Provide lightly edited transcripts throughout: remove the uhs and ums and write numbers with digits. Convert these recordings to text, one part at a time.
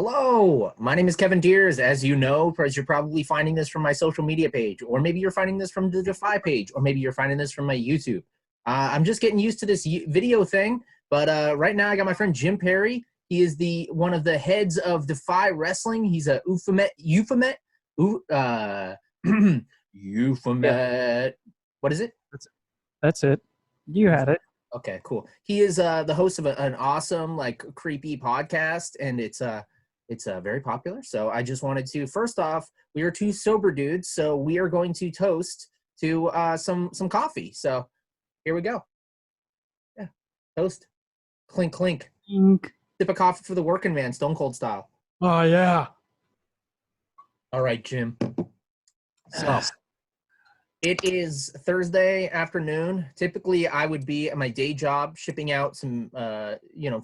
Hello, my name is Kevin Deers. As you know, as you're probably finding this from my social media page, or maybe you're finding this from the DEFY page, or maybe you're finding this from my YouTube. I'm just getting used to this video thing, but right now I got my friend Jim Perry. He is one of the heads of DEFY Wrestling. He's a Euphomet, Yeah, Euphomet. What is it? that's it. You had it. Okay, cool. He is the host of an awesome, like, creepy podcast, and it's very popular. So I just wanted to, first off, we are two sober dudes, so we are going to toast to some coffee. So here we go. Yeah, toast, clink clink, Ink. sip of coffee for the working man, Stone Cold style. Oh yeah. All right, Jim. So it is Thursday afternoon. Typically, I would be at my day job shipping out some,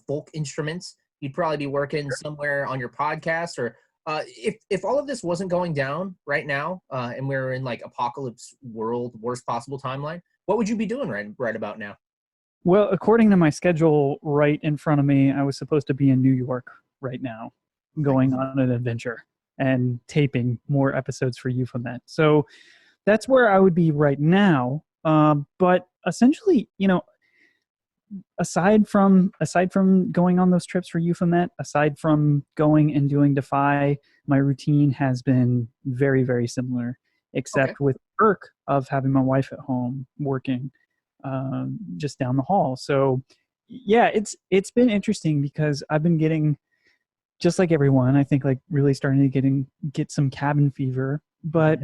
folk instruments. You'd probably be working somewhere on your podcast, or if all of this wasn't going down right now, and we're in like apocalypse world, worst possible timeline, what would you be doing right about now? Well, according to my schedule right in front of me, I was supposed to be in New York right now, going on an adventure and taping more episodes for Euphomet. So that's where I would be right now. But essentially, aside from going on those trips for Euphomet, aside from going and doing DEFY, my routine has been very, very similar, Okay. except with the perk of having my wife at home working just down the hall. So yeah, it's been interesting because I've been getting, just like everyone, I think, like, really starting to get some cabin fever, but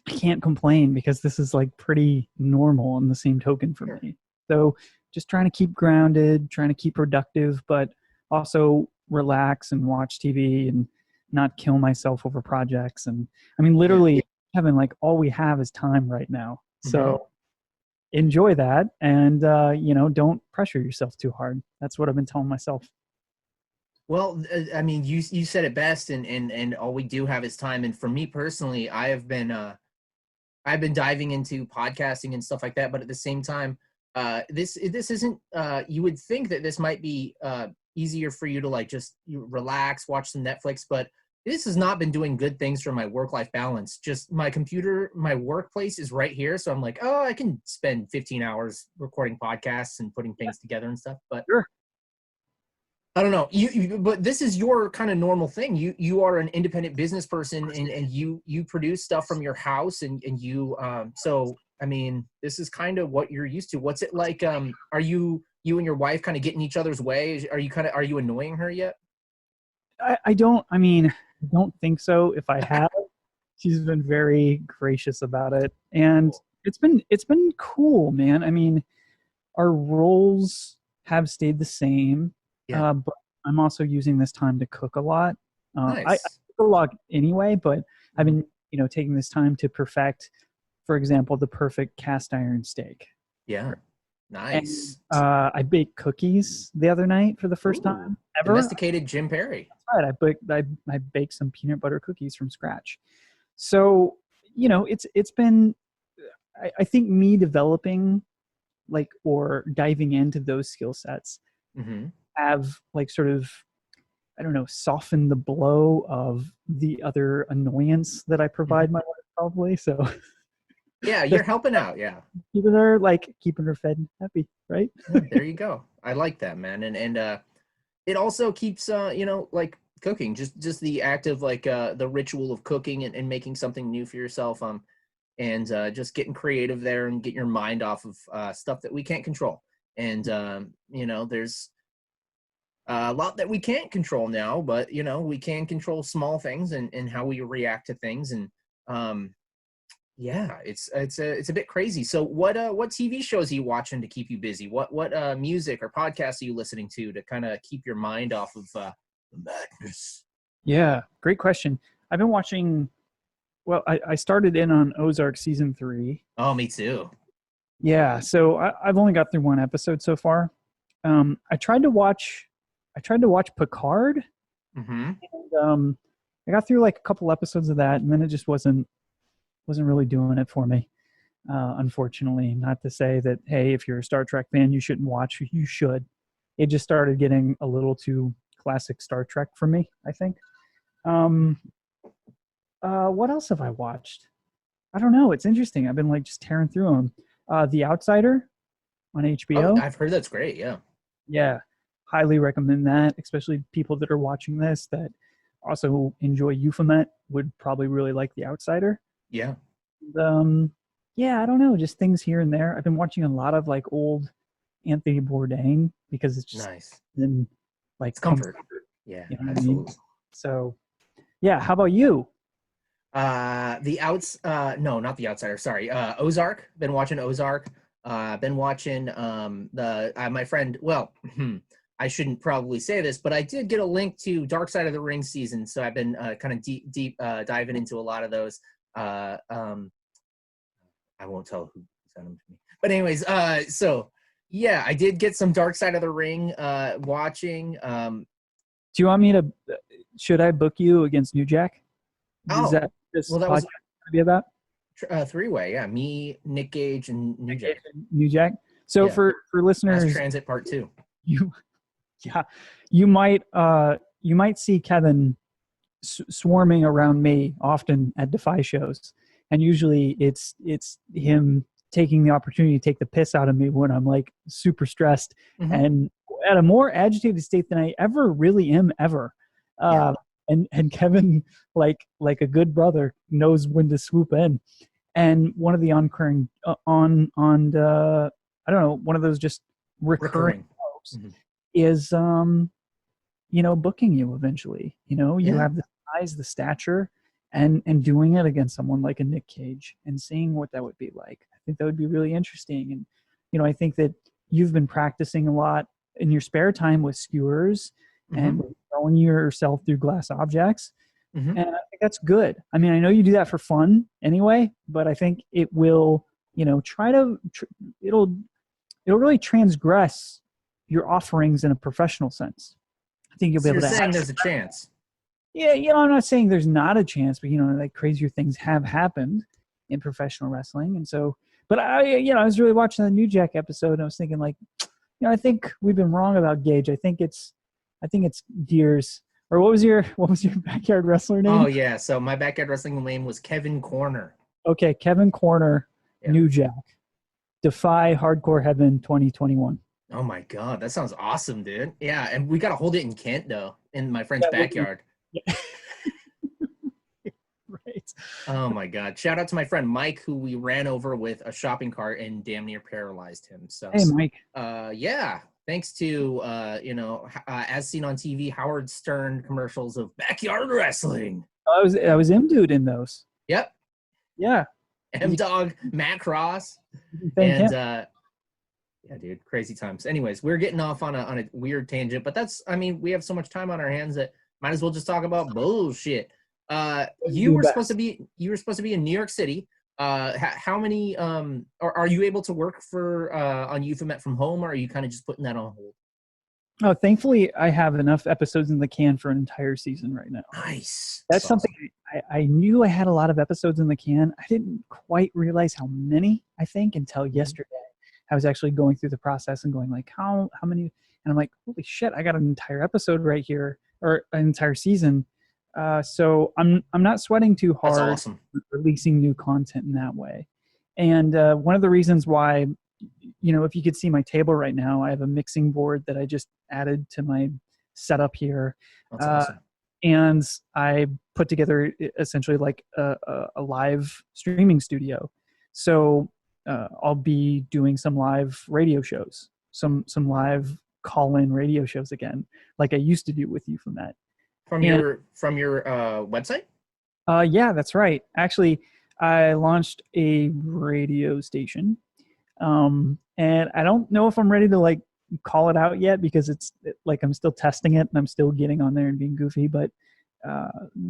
I can't complain because this is like pretty normal in the same token for me. So just trying to keep grounded, trying to keep productive, but also relax and watch TV and not kill myself over projects. And I mean, literally, Kevin, like, all we have is time right now. So enjoy that, and don't pressure yourself too hard. That's what I've been telling myself. Well, I mean, you said it best, and all we do have is time. And for me personally, I've been diving into podcasting and stuff like that, but at the same time, this isn't. You would think that this might be easier for you to, like, just relax, watch some Netflix, but this has not been doing good things for my work-life balance. Just my computer, my workplace is right here, so I'm like, oh, I can spend 15 hours recording podcasts and putting things together and stuff. But Sure. I don't know. But this is your kind of normal thing. You are an independent business person, and you produce stuff from your house, and you so I mean, this is kind of what you're used to. What's it like? Are you and your wife kind of getting each other's way? Are you annoying her yet? I don't think so. If I have, she's been very gracious about it, and it's been cool, man. I mean, our roles have stayed the same, Yeah. but I'm also using this time to cook a lot. I Nice. cook a lot anyway, but I've been, taking this time to perfect, for example, the perfect cast iron steak. Yeah. And Nice. I baked cookies the other night for the first Ooh. time ever. Domesticated Jim Perry. Right, I baked some peanut butter cookies from scratch. So it's been, I think, me developing, like, or diving into those skill sets Mm-hmm. have, like, sort of, I don't know, softened the blow of the other annoyance that I provide my wife, probably. So Yeah, you're helping out. Yeah. keeping her fed and happy, right? Yeah, there you go. I like that, man. And it also keeps like cooking, just the act of, like, the ritual of cooking and making something new for yourself, and just getting creative there and get your mind off of stuff that we can't control. And there's a lot that we can't control now, but we can control small things and how we react to things. And um yeah, it's a bit crazy. So what TV shows are you watching to keep you busy? What music or podcasts are you listening to kind of keep your mind off of the madness? Yeah, great question. I've been watching. Well, I started in on Ozark season 3. Oh, me too. Yeah, so I've only got through one episode so far. I tried to watch Picard, Mm-hmm. and I got through like a couple episodes of that, and then it just wasn't really doing it for me. Unfortunately, not to say that, hey, if you're a Star Trek fan, you shouldn't watch. You should. It just started getting a little too classic Star Trek for me, I think. Um, what else have I watched? I don't know. It's interesting. I've been like just tearing through them. The Outsider on Oh, HBO. I've heard that's great. Yeah. Yeah, highly recommend that, especially people that are watching this that also enjoy Euphomet would probably really like The Outsider. Yeah. Um, yeah, I don't know, just things here and there. I've been watching a lot of like old Anthony Bourdain because it's just Nice. been like It's comfort. Yeah, you know what I mean? absolutely. So, yeah, how about you? No, not The Outsider. Sorry. Ozark. Been watching Ozark. Been watching my friend. Well, I shouldn't probably say this, but I did get a link to Dark Side of the Ring season, so I've been kind of deep diving into a lot of those. I won't tell who sent them to me, but anyways, so yeah, I did get some Dark Side of the Ring watching. Do you want me to, should I book you against New Jack? Is Oh, that this well, that podcast was going to be about? three-way. Yeah, me, Nick Gage, and New Jack. New Jack. So Yeah, for Mass listeners, Transit Part 2. you yeah, you might see Kevin swarming around me often at Defy shows, and usually it's him taking the opportunity to take the piss out of me when I'm like super stressed and at a more agitated state than I ever really am ever. Yeah. And Kevin, like a good brother, knows when to swoop in. And one of the oncurring I don't know, one of those just recurring tropes is booking you eventually. You Yeah. have the size, the stature, and doing it against someone like a Nick Cage and seeing what that would be like. I think that would be really interesting. And I think that you've been practicing a lot in your spare time with skewers and throwing yourself through glass objects. And I think that's good. I mean, I know you do that for fun anyway, but I think it will, it'll really transgress your offerings in a professional sense. I think you'll be So able you're to saying have, there's a chance. yeah, I'm not saying there's not a chance, but like crazier things have happened in professional wrestling. And so, but I was really watching the New Jack episode and I was thinking like, I think we've been wrong about Gage. I think it's Gears. Or what was your backyard wrestler name? Oh yeah, so my backyard wrestling name was Kevin Corner. Okay, Kevin Corner, Yeah. New Jack. Defy Hardcore Heaven 2021. Oh my god, that sounds awesome, dude. Yeah, and we gotta hold it in Kent though, in my friend's backyard. Yeah. Right. Oh my god! Shout out to my friend Mike, who we ran over with a shopping cart and damn near paralyzed him. So, hey, Mike. Yeah, thanks to as seen on TV, Howard Stern commercials of backyard wrestling. I was M-Dude in those. Yep. Yeah. M-Dog, Matt Cross, and yeah, dude, crazy times. Anyways, we're getting off on a weird tangent, but we have so much time on our hands that might as well just talk about bullshit. You were supposed to be in New York City. How many are you able to work for on Euphomet from home, or are you kind of just putting that on hold? Oh, thankfully I have enough episodes in the can for an entire season right now. Nice. That's something awesome. I knew I had a lot of episodes in the can. I didn't quite realize how many, I think, until yesterday. I was actually going through the process and going like, how many? And I'm like, holy shit, I got an entire episode right here, or an entire season. So I'm not sweating too hard. That's awesome. Releasing new content in that way. And one of the reasons why, if you could see my table right now, I have a mixing board that I just added to my setup here. That's awesome. And I put together essentially like a live streaming studio. So I'll be doing some live radio shows, some live call-in radio shows again, like I used to do with Euphomet. From your website? Yeah, that's right. Actually, I launched a radio station, and I don't know if I'm ready to like call it out yet because it's like I'm still testing it and I'm still getting on there and being goofy. But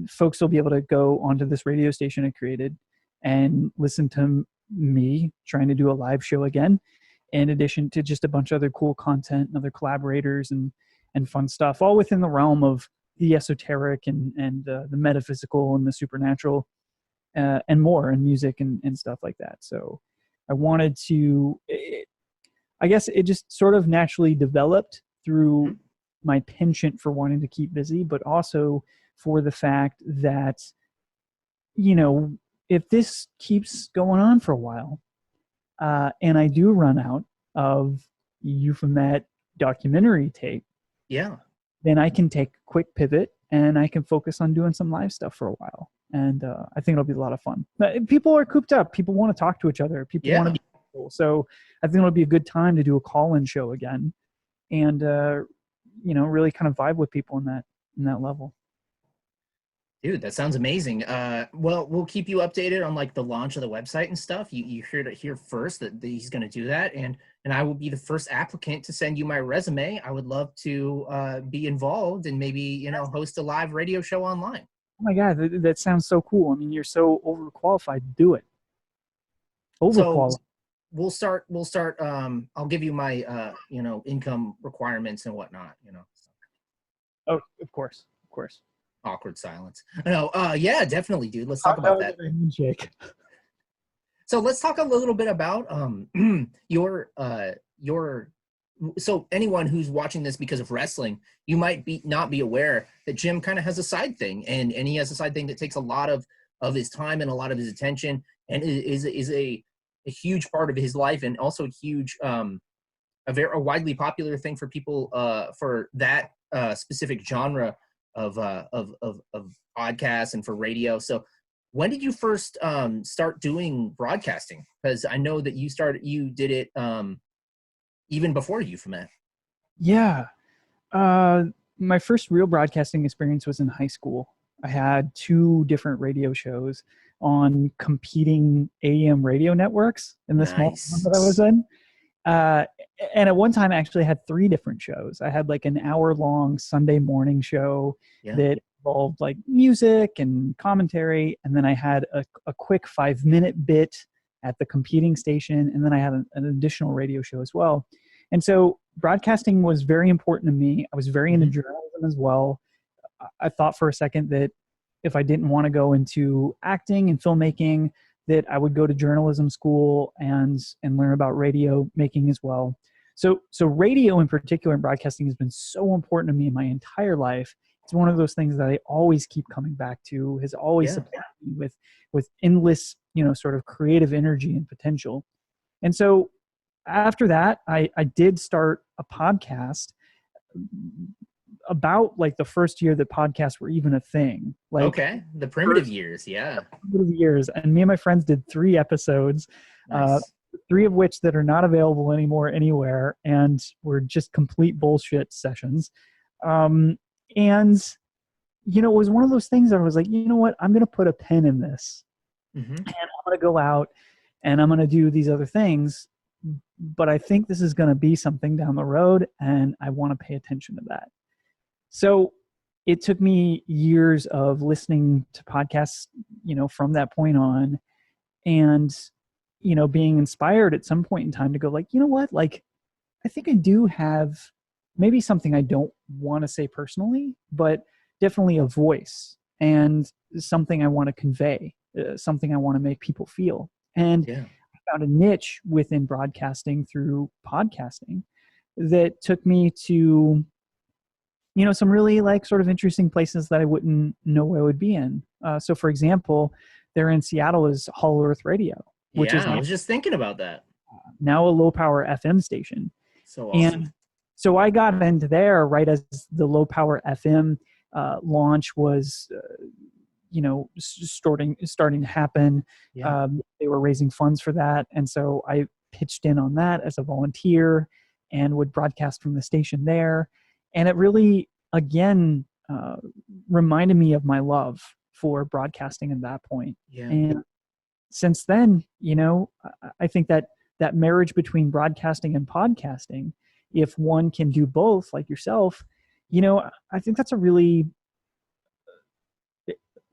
folks will be able to go onto this radio station I created and listen to me trying to do a live show again, in addition to just a bunch of other cool content and other collaborators and fun stuff, all within the realm of the esoteric and the metaphysical and the supernatural and more, and music and stuff like that. So I wanted to, I guess it just sort of naturally developed through my penchant for wanting to keep busy, but also for the fact that, you know, if this keeps going on for a while, and I do run out of Euphomet documentary tape, Yeah. then I can take a quick pivot and I can focus on doing some live stuff for a while. And I think it'll be a lot of fun. But people are cooped up. People want to talk to each other. People want to Yeah. be cool. So I think it'll be a good time to do a call-in show again, and you know, really kind of vibe with people in that level. Dude, that sounds amazing. Well, we'll keep you updated on like the launch of the website and stuff. You heard it here first that he's going to do that, and I will be the first applicant to send you my resume. I would love to be involved and maybe, you know, host a live radio show online. Oh my God, that sounds so cool. I mean, you're so overqualified to do it. So Overqualified. we'll start. I'll give you my you know, income requirements and whatnot. You know. Oh, of course, of course. Awkward silence. No, yeah, definitely, dude. Let's talk about that. Handshake. So let's talk a little bit about your so anyone who's watching this because of wrestling, you might not be aware that Jim kind of has a side thing, and he has a side thing that takes a lot of his time and a lot of his attention, and is a huge part of his life, and also a huge a widely popular thing for people for that specific genre of podcasts and for radio. So when did you first start doing broadcasting? Because I know that you did it even before Euphomet. Yeah. My first real broadcasting experience was in high school. I had 2 different radio shows on competing AM radio networks in the small town that I was in. And at one time I actually had 3 different shows. I had like an hour-long Sunday morning show that involved like music and commentary, and then I had a quick 5-minute bit at the competing station, and then I had an additional radio show as well. And so broadcasting was very important to me. I was very into journalism as well. I thought for a second that if I didn't want to go into acting and filmmaking, that I would go to journalism school and learn about radio making as well. So radio in particular and broadcasting has been so important to me in my entire life. It's one of those things that I always keep coming back to, has always supplied me with endless, you know, sort of creative energy and potential. And so after that, I did start a podcast about like the first year that podcasts were even a thing. Like, okay, the primitive years, primitive years. And me and my friends did 3 episodes, nice. 3 of which that are not available anymore anywhere, and were just complete bullshit sessions. And you know, it was one of those things that I was like, you know what, I'm going to put a pin in this, and I'm going to go out and I'm going to do these other things. But I think this is going to be something down the road, and I want to pay attention to that. So it took me years of listening to podcasts, you know, from that point on, and, you know, being inspired at some point in time to go like, you know what, like, I think I do have maybe something I don't want to say personally, but definitely a voice and something I want to convey, something I want to make people feel. And I found a niche within broadcasting through podcasting that took me to, you know, some really like sort of interesting places that I wouldn't know I would be in. So for example, there in Seattle is Hollow Earth Radio, which is I was just thinking about that. Now a low power FM station. So awesome. And so I got into there right as the low power FM launch was, you know, starting to happen. They were raising funds for that. And so I pitched in on that as a volunteer and would broadcast from the station there. And it really, again, reminded me of my love for broadcasting at that point. And since then, you know, I think that marriage between broadcasting and podcasting, if one can do both like yourself, you know, I think that's a really,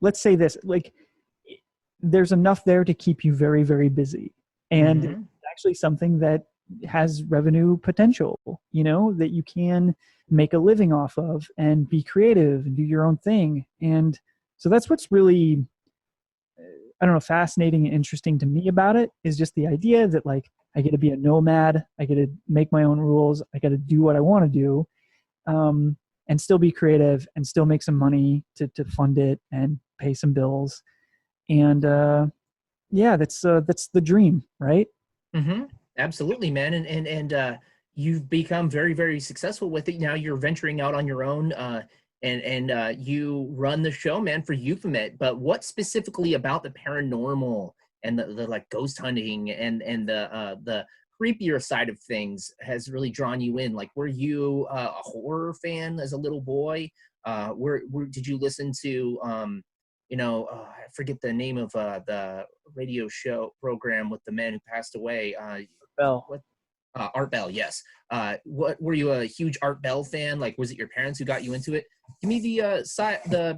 let's say this, like, there's enough there to keep you very, very busy. And it's actually something that has revenue potential, you know, that you can make a living off of and be creative and do your own thing. And so that's what's really, I don't know, fascinating and interesting to me about it, is just the idea that like I get to be a nomad, I get to make my own rules, I get to do what I want to do. and still be creative and still make some money to fund it and pay some bills. And yeah, that's the dream, right? Mm-hmm. Absolutely, man. And you've become very, very successful with it. Now you're venturing out on your own, and you run the show, man, for Euphomet. But what specifically about the paranormal and the like ghost hunting and the creepier side of things has really drawn you in? Like, were you a horror fan as a little boy? Where did you listen to I forget the name of the radio show program with the man who passed away. Bell. What? Art Bell, yes. What were you a huge Art Bell fan? Like, was it your parents who got you into it? Give me the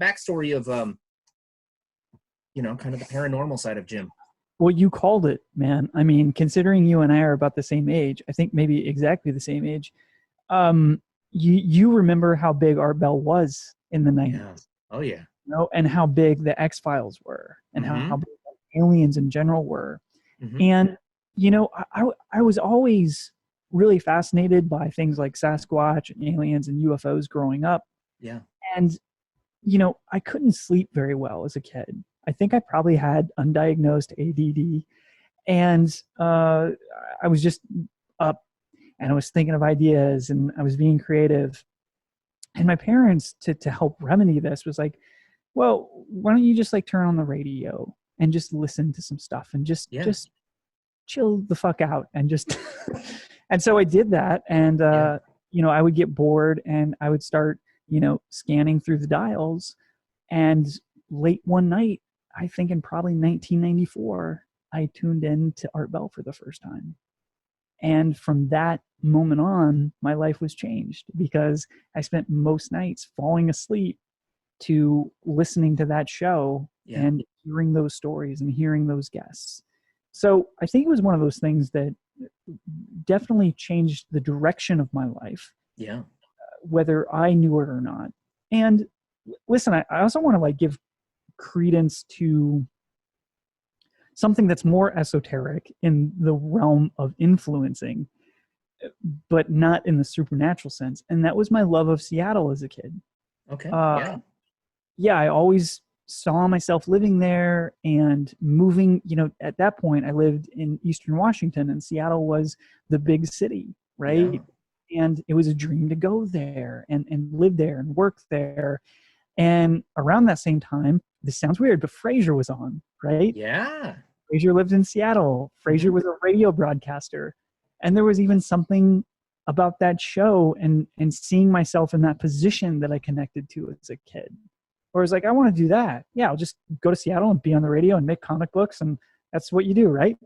backstory of kind of the paranormal side of Jim. Well, you called it, man. I mean, considering you and I are about the same age, I think maybe exactly the same age. You remember how big Art Bell was in the 90s. Yeah. Oh yeah. And how big the X-Files were, and how big aliens in general were. Mm-hmm. And I was always really fascinated by things like Sasquatch and aliens and UFOs growing up. Yeah. And I couldn't sleep very well as a kid. I think I probably had undiagnosed ADD, and I was just up and I was thinking of ideas and I was being creative. And my parents, to help remedy this, was like, well, why don't you just like turn on the radio and just listen to some stuff and just chill the fuck out and just and so I did that. And I would get bored and I would start scanning through the dials. And late one night, I think in probably 1994, I tuned in to Art Bell for the first time. And from that moment on, my life was changed, because I spent most nights falling asleep to listening to that show and hearing those stories and hearing those guests. So I think it was one of those things that definitely changed the direction of my life. Yeah. Whether I knew it or not. And listen, I also want to like give credence to something that's more esoteric in the realm of influencing, but not in the supernatural sense. And that was my love of Seattle as a kid. Okay. Yeah, I always saw myself living there and moving. At that point, I lived in Eastern Washington, and Seattle was the big city, right? Yeah. And it was a dream to go there and live there and work there. And around that same time, this sounds weird, but Frasier was on, right? Yeah. Frasier lived in Seattle. Frasier was a radio broadcaster. And there was even something about that show and seeing myself in that position that I connected to as a kid. Or I was like, I want to do that. Yeah, I'll just go to Seattle and be on the radio and make comic books. And that's what you do, right?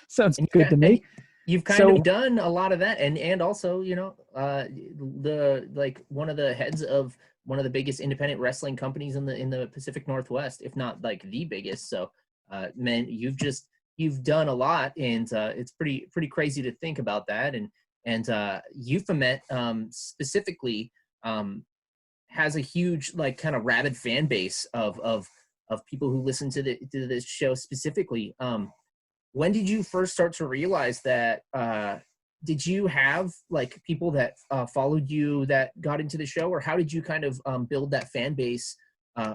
Sounds good to me. You've kind of done a lot of that. And also, the like one of the heads of one of the biggest independent wrestling companies in the Pacific Northwest, if not like the biggest. So man, you've done a lot, and it's pretty crazy to think about that. And Euphomet specifically has a huge like kind of rabid fan base of people who listen to this show specifically. When did you first start to realize that? Did you have like people that followed you that got into the show, or how did you kind of build that fan base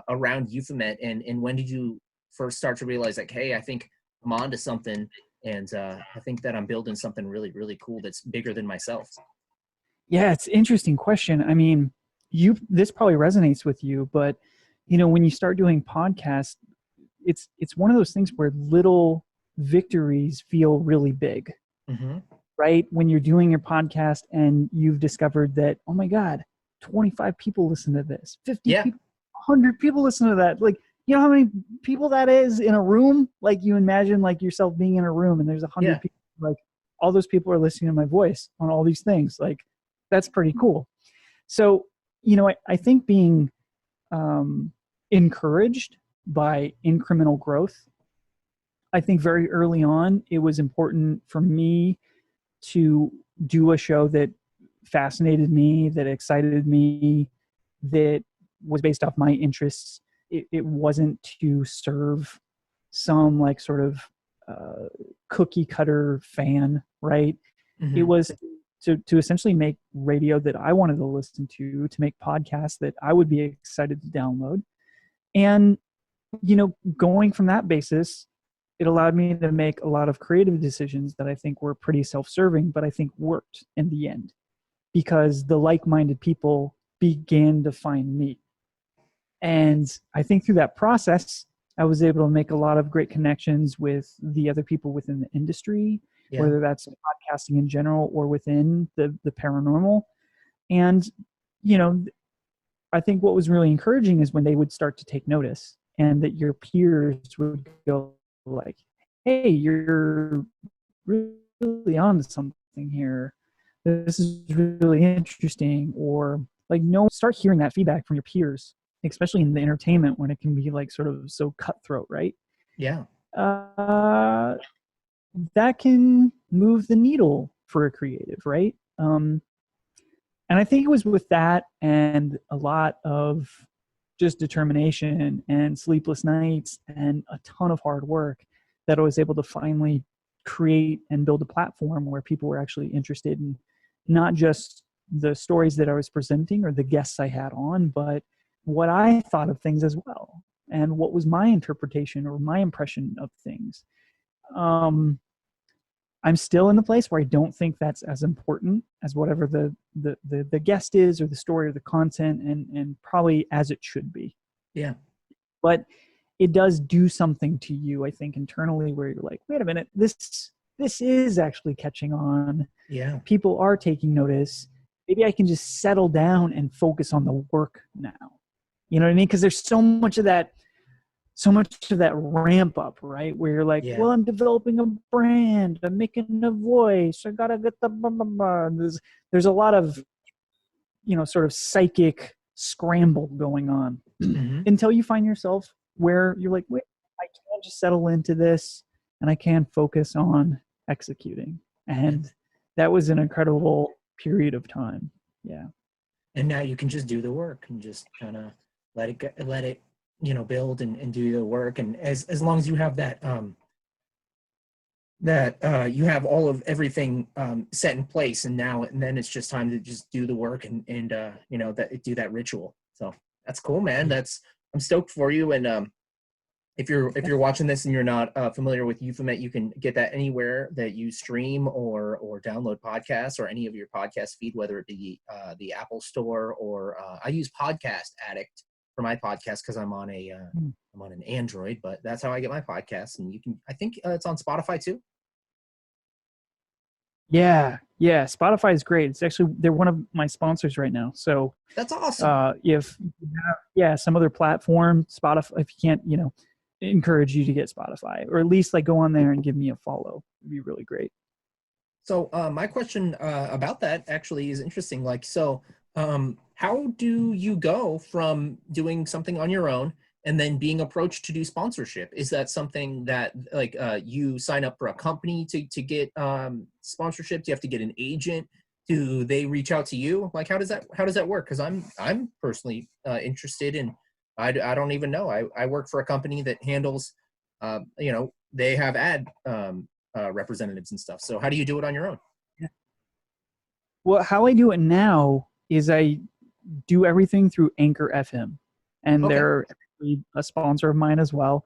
around Euphomet? And when did you first start to realize like, hey, I think I'm onto something, and I think that I'm building something really, really cool that's bigger than myself? Yeah, it's an interesting question. I mean, this probably resonates with you, but when you start doing podcasts, it's one of those things where little victories feel really big. Mm-hmm. Right? When you're doing your podcast and you've discovered that, oh my God, 25 people listen to this, 50 people, 100 people listen to that. Like, you know how many people that is in a room? Like, you imagine like yourself being in a room and there's 100 people, like all those people are listening to my voice on all these things. Like, that's pretty cool. So, I think being encouraged by incremental growth, I think very early on, it was important for me to do a show that fascinated me, that excited me, that was based off my interests. It wasn't to serve some like sort of cookie cutter fan, right? Mm-hmm. It was to essentially make radio that I wanted to listen to make podcasts that I would be excited to download. And, going from that basis, it allowed me to make a lot of creative decisions that I think were pretty self-serving, but I think worked in the end, because the like-minded people began to find me. And I think through that process, I was able to make a lot of great connections with the other people within the industry, whether that's podcasting in general or within the paranormal. And, I think what was really encouraging is when they would start to take notice, and that your peers would go like, hey, you're really on to something here. This is really interesting. Or like, start hearing that feedback from your peers, especially in the entertainment when it can be like sort of so cutthroat, right? Yeah. That can move the needle for a creative, right? And I think it was with that and a lot of just determination and sleepless nights and a ton of hard work that I was able to finally create and build a platform where people were actually interested in not just the stories that I was presenting or the guests I had on, but what I thought of things as well, and what was my interpretation or my impression of things. I'm still in the place where I don't think that's as important as whatever the guest is or the story or the content, and probably as it should be. Yeah. But it does do something to you, I think, internally, where you're like, wait a minute, this is actually catching on. Yeah. People are taking notice. Maybe I can just settle down and focus on the work now. You know what I mean? Because there's so much of that ramp up, right? Where you're like, well, I'm developing a brand, I'm making a voice, I gotta get the blah, blah, blah. There's a lot of, sort of psychic scramble going on until you find yourself where you're like, wait, I can just settle into this and I can focus on executing. And that was an incredible period of time. Yeah. And now you can just do the work and just kind of let it build and do the work. And as long as you have that you have all of everything set in place, and then it's just time to just do the work and do that ritual. So that's cool, man. I'm stoked for you. And if you're watching this and you're not familiar with Euphomet, you can get that anywhere that you stream or download podcasts, or any of your podcast feed, whether it be the Apple Store or I use Podcast Addict for my podcast because I'm on an Android, but that's how I get my podcasts. And I think it's on Spotify too. Yeah. Spotify is great. It's actually, they're one of my sponsors right now. So that's awesome. If you have, some other platform, Spotify, if you can't, encourage you to get Spotify, or at least like go on there and give me a follow. It'd be really great. So my question about that actually is interesting. Like, so how do you go from doing something on your own and then being approached to do sponsorship? Is that something that like you sign up for a company to get sponsorship? Do you have to get an agent? Do they reach out to you? Like, how does that work? Because I'm personally interested in. I don't even know. I work for a company that handles, they have ad representatives and stuff. So how do you do it on your own? Yeah. Well, how I do it now is I do everything through Anchor FM, and they're a sponsor of mine as well.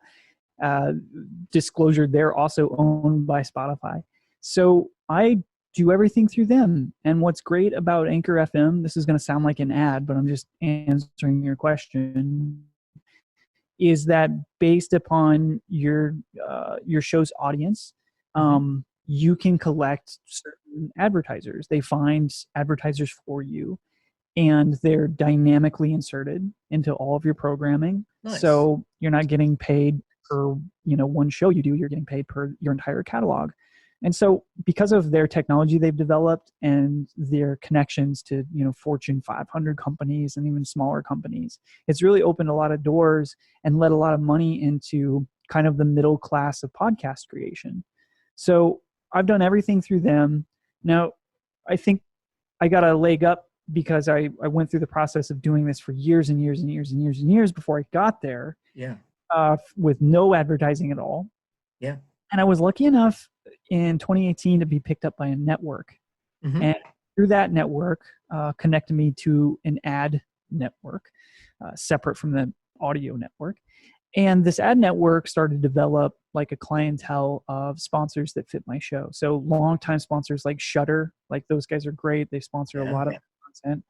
Disclosure, they're also owned by Spotify. So I do everything through them. And what's great about Anchor FM, this is going to sound like an ad, but I'm just answering your question, is that based upon your show's audience, you can collect certain advertisers. They find advertisers for you, and they're dynamically inserted into all of your programming. Nice. So you're not getting paid per one show you do, you're getting paid per your entire catalog. And so because of their technology they've developed and their connections to Fortune 500 companies and even smaller companies, it's really opened a lot of doors and let a lot of money into kind of the middle class of podcast creation. So I've done everything through them. Now, I think I got a leg up because I went through the process of doing this for years and years and years and years and years before I got there. Yeah. With no advertising at all. Yeah. And I was lucky enough in 2018 to be picked up by a network. And through that network, connected me to an ad network, separate from the audio network. And this ad network started to develop like a clientele of sponsors that fit my show. So longtime sponsors like Shudder, like those guys are great. They sponsor a lot of content.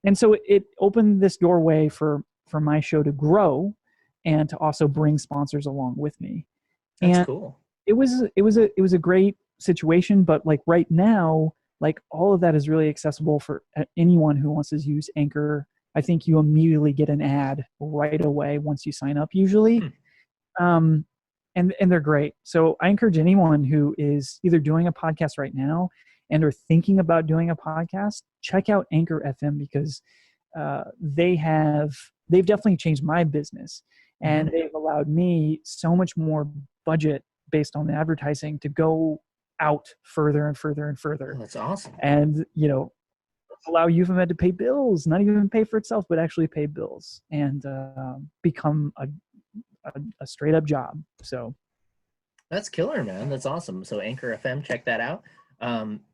And so it opened this doorway for my show to grow and to also bring sponsors along with me. That's And cool. it was a great situation, but like right now, like all of that is really accessible for anyone who wants to use Anchor. I think you immediately get an ad right away once you sign up usually. And they're great. So I encourage anyone who is either doing a podcast right now and are thinking about doing a podcast, check out Anchor FM, because they've definitely changed my business, and they've allowed me so much more budget based on the advertising to go out further and further and further. Oh, that's awesome. And, allow Euphomet to pay bills, not even pay for itself, but actually pay bills and become a straight up job. So that's killer, man. That's awesome. So Anchor FM, check that out.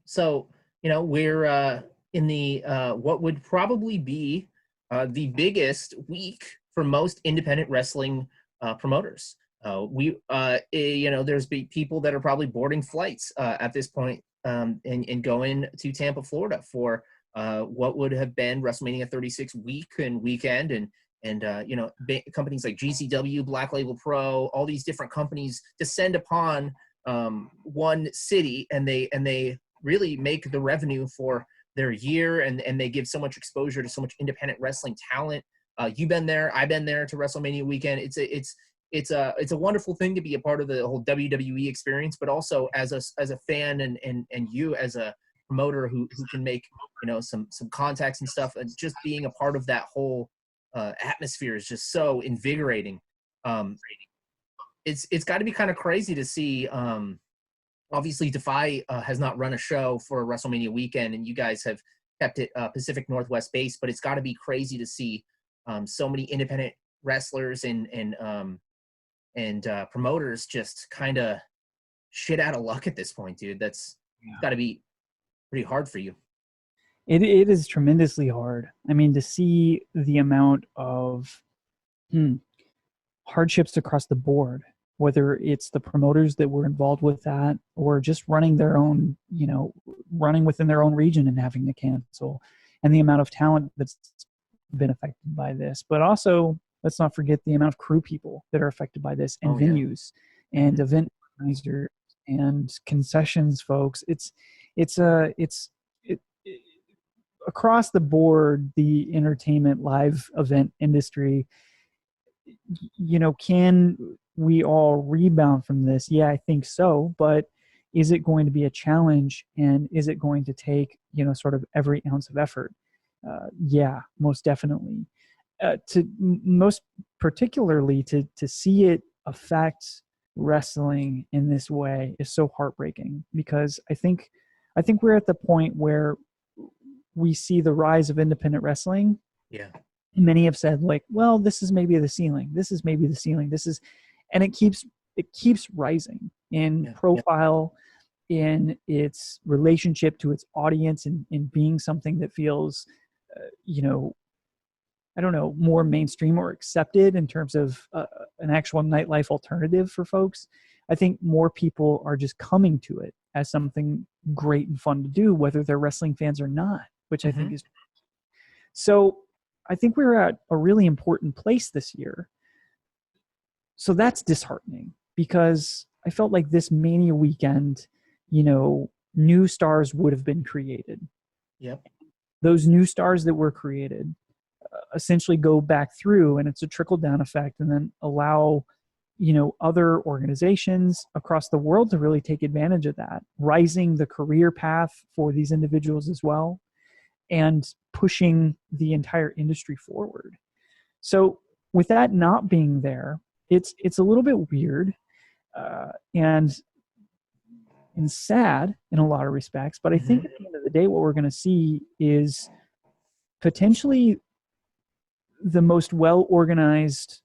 So, we're in the what would probably be the biggest week for most independent wrestling promoters. There's people that are probably boarding flights at this point and going to Tampa, Florida for what would have been WrestleMania 36 week and weekend, and companies like GCW, Black Label Pro, all these different companies descend upon one city, and they really make the revenue for their year, and they give so much exposure to so much independent wrestling talent. You've been there, I've been there to WrestleMania weekend. It's a wonderful thing to be a part of the whole WWE experience, but also as a fan and you as a promoter who can make some contacts and stuff, and just being a part of that whole atmosphere is just so invigorating. It's got to be kind of crazy to see. Obviously, DEFY has not run a show for WrestleMania weekend, and you guys have kept it Pacific Northwest based. But it's got to be crazy to see so many independent wrestlers and promoters just kind of shit out of luck at this point, dude. That's got to be pretty hard for you. It is tremendously hard. I mean, to see the amount of hardships across the board, whether it's the promoters that were involved with that or just running their own, running within their own region and having to cancel, and the amount of talent that's been affected by this. But also, let's not forget the amount of crew people that are affected by this, and venues and event organizers and concessions folks. It's across the board, the entertainment live event industry. Can we all rebound from this? Yeah, I think so. But is it going to be a challenge, and is it going to take sort of every ounce of effort? Yeah, most definitely. To most particularly to see it affect wrestling in this way is so heartbreaking, because I think we're at the point where we see the rise of independent wrestling. Yeah. Many have said, like, well, this is maybe the ceiling. This is maybe the ceiling. And it keeps rising in profile, in its relationship to its audience, and in being something that feels, I don't know, more mainstream or accepted in terms of an actual nightlife alternative for folks. I think more people are just coming to it as something great and fun to do, whether they're wrestling fans or not, which I think is. So I think we're at a really important place this year. So that's disheartening, because I felt like this Mania weekend, new stars would have been created. Yep. Those new stars that were created essentially go back through, and it's a trickle down effect, and then allow other organizations across the world to really take advantage of that, rising the career path for these individuals as well, and pushing the entire industry forward. So with that not being there, it's a little bit weird and sad in a lot of respects. But I think at the end of the day, what we're going to see is potentially the most well-organized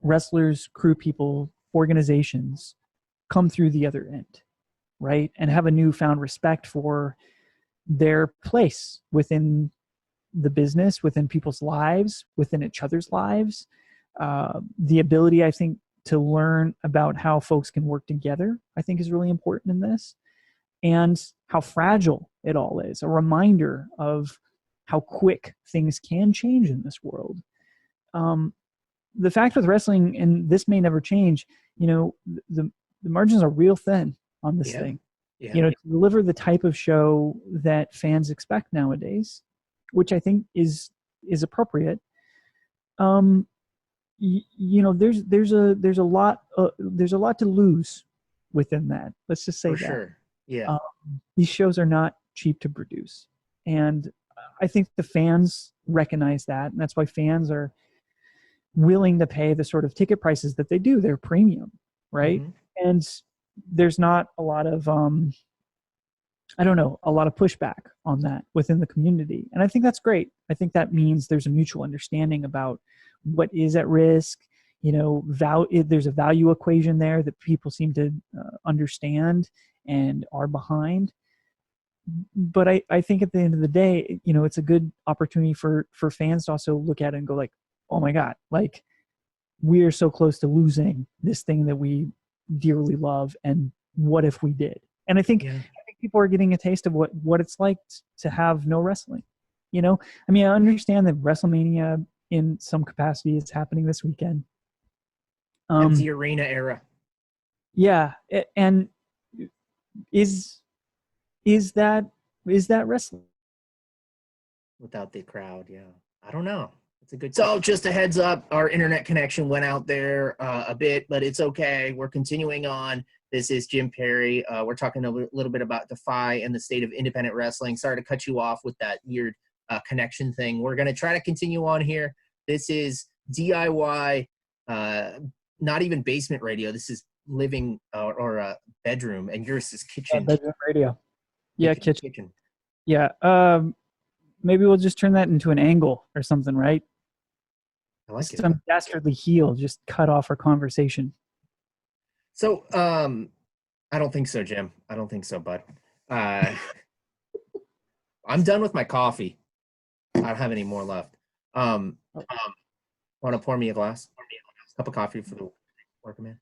wrestlers, crew people, organizations come through the other end. right? And have a newfound respect for their place within the business, within people's lives, within each other's lives. The ability, I think, to learn about how folks can work together, I think, is really important in this, and how fragile it all is. A reminder of how quick things can change in this world. The fact with wrestling, and this may never change, the margins are real thin on this thing. Yeah. To deliver the type of show that fans expect nowadays, which I think is appropriate. There's a lot to lose within that. Let's just say For that. Sure. Yeah. These shows are not cheap to produce, and I think the fans recognize that, and that's why fans are willing to pay the sort of ticket prices that they do. They're premium, right? Mm-hmm. And there's not a lot of a lot of pushback on that within the community. And I think that's great. I think that means there's a mutual understanding about what is at risk. There's a value equation there that people seem to understand and are behind. But I think at the end of the day, it's a good opportunity for fans to also look at it and go like, oh my God, like we are so close to losing this thing that we dearly love. And what if we did? And I think people are getting a taste of what it's like to have no wrestling. I understand that WrestleMania in some capacity is happening this weekend. Empty arena era. Yeah. And is that wrestling? Without the crowd, yeah. I don't know. It's a good. So just a heads up, our internet connection went out there a bit, but it's okay. We're continuing on. This is Jim Perry. We're talking a little bit about DEFY and the state of independent wrestling. Sorry to cut you off with that weird connection thing. We're going to try to continue on here. This is DIY, not even basement radio. This is living or bedroom, and yours is kitchen. Bedroom radio. Yeah, kitchen. Yeah. Maybe we'll just turn that into an angle or something, right? I like it. Some dastardly heel just cut off our conversation. So, I don't think so, Jim. I don't think so, bud. I'm done with my coffee. I don't have any more left. Want to pour me a glass? Cup of coffee for the worker man?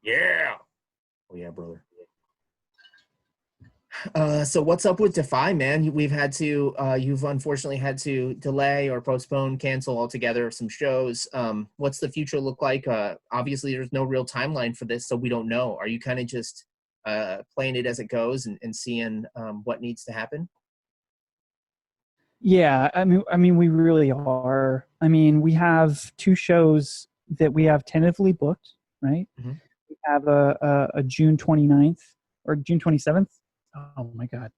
Yeah. Oh, yeah, brother. So what's up with DEFY, man? You've unfortunately had to delay or postpone, cancel altogether some shows. What's the future look like? Obviously there's no real timeline for this, so we don't know. Are you kind of just playing it as it goes and seeing what needs to happen? Yeah, I mean, we really are. I mean, we have 2 shows that we have tentatively booked, right? Mm-hmm. We have a June 29th or June 27th. Oh my God.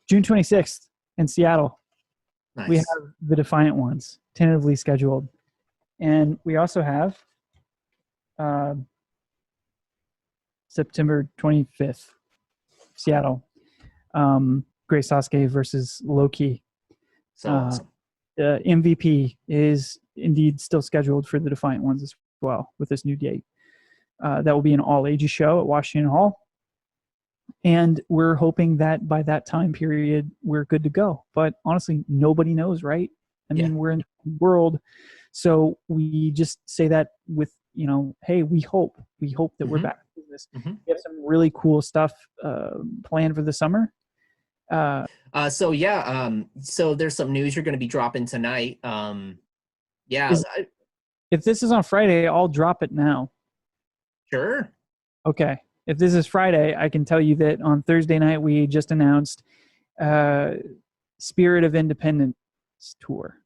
June 26th in Seattle. Nice. We have the Defiant ones tentatively scheduled. And we also have September 25th, Seattle. Grace Sasuke versus Loki. So awesome. MVP is indeed still scheduled for the Defiant ones as well with this new date. That will be an all-ages show at Washington Hall. And we're hoping that by that time period, we're good to go. But honestly, nobody knows, right? I mean, we're in the world. So we just say that with, hey, we hope that we're back in business. Mm-hmm. We have some really cool stuff planned for the summer. So there's some news you're going to be dropping tonight. If this is on Friday, I'll drop it now. Sure. Okay. If this is Friday, I can tell you that on Thursday night, we just announced Spirit of Independence tour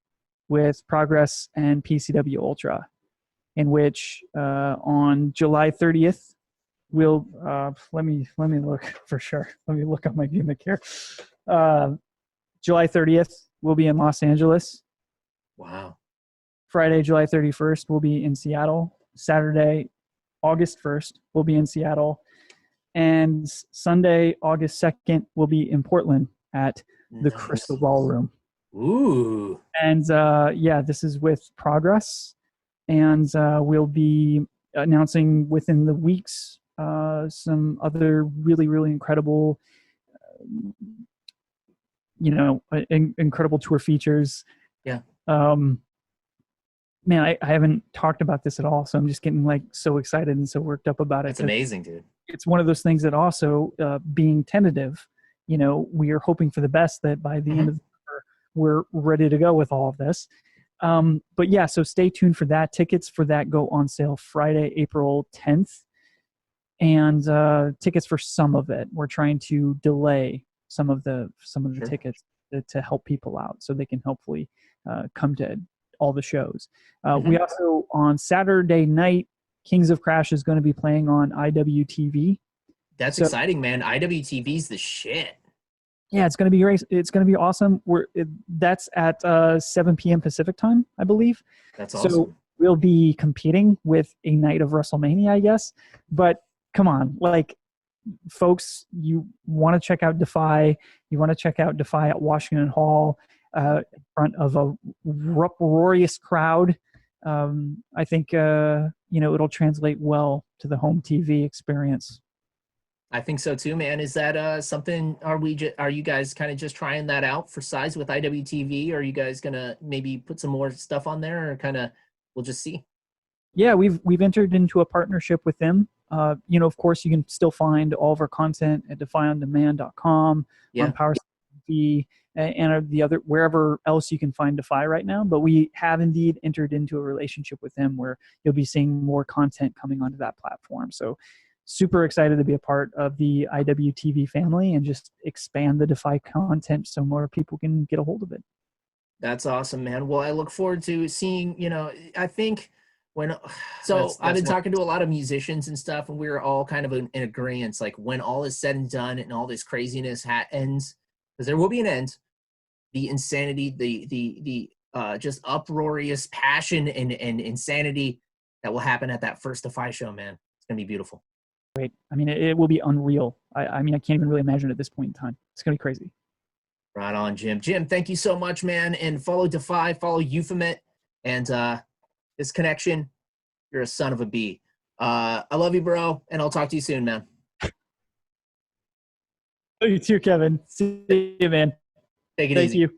with Progress and PCW Ultra, in which on July 30th, we'll let me look for sure. Let me look up my gimmick here. July 30th, we'll be in Los Angeles. Wow. Friday, July 31st, we'll be in Seattle. Saturday, August 1st, we'll be in Seattle. And Sunday, August 2nd, we'll be in Portland at the Crystal Ballroom. Ooh. And this is with Progress. And we'll be announcing within the weeks some other really, really incredible, incredible tour features. Yeah. Man, I haven't talked about this at all, so I'm just getting like so excited and so worked up about it. That's amazing, dude. It's one of those things that also, being tentative, we are hoping for the best, that by the end of the summer, we're ready to go with all of this. But yeah, so stay tuned for that. Tickets for that go on sale Friday, April 10th. And tickets for some of it, we're trying to delay some of the Sure. tickets to help people out so they can hopefully come to all the shows. We also, on Saturday night, Kings of Crash is going to be playing on IWTV. That's exciting, man. IWTV's the shit. Yeah, it's going to be great. It's going to be awesome. That's at 7 p.m. Pacific time, I believe. That's awesome. So we'll be competing with a night of WrestleMania, I guess. But come on, like, folks, you want to check out DEFY. You want to check out DEFY at Washington Hall in front of a uproarious crowd. I think it'll translate well to the home TV experience. I think so too, man. Is that something? Are you guys kind of just trying that out for size with IWTV? Are you guys gonna maybe put some more stuff on there, or kind of we'll just see? Yeah, we've entered into a partnership with them. Of course, you can still find all of our content at defyondemand.com, on Power TV, and the other wherever else you can find DEFY right now. But we have indeed entered into a relationship with them where you'll be seeing more content coming onto that platform. So super excited to be a part of the IWTV family and just expand the DEFY content so more people can get a hold of it. That's awesome, man. Well, I look forward to seeing, I think that's I've been talking to a lot of musicians and stuff, and we're all kind of in agreement, like when all is said and done and all this craziness ends, because there will be an end, the insanity, the just uproarious passion and insanity that will happen at that first DEFY show, man. It's going to be beautiful. Great. I mean, it will be unreal. I mean, I can't even really imagine at this point in time. It's going to be crazy. Right on, Jim. Jim, thank you so much, man. And follow DEFY, follow Euphomet, and this connection. You're a son of a bee. I love you, bro, and I'll talk to you soon, man. You too, Kevin. See you, man. Take it Thank easy. you.